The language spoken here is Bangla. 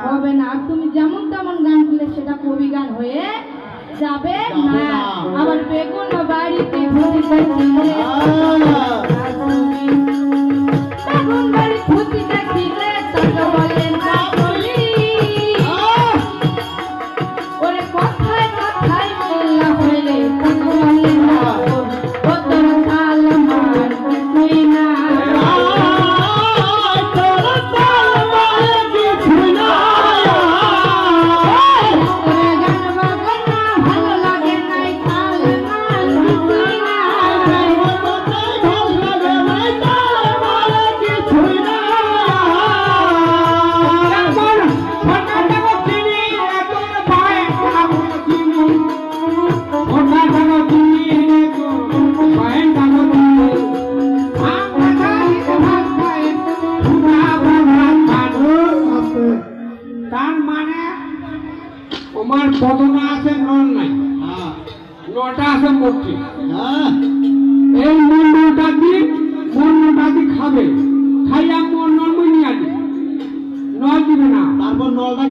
হবে না। তুমি যেমন তেমন গান করলে সেটা কবি গান হয়ে যাবে না। আবার বেগুন বাড়িতে ভুতি দেখিলে বেগুন বাড়ি ভুতি দেখিলে তাকে বলে না বলি ওরে কথায় কথায় মোল্লা হইলে তাকে বলে না ও তোর কাল মার তুই না পদনা আছে নল নাই নটা আছে মোটি এই মন্ডলটা দি খাবে খাইয়া মন নল নিয়ে আনি নল দিবে না তারপর নলটা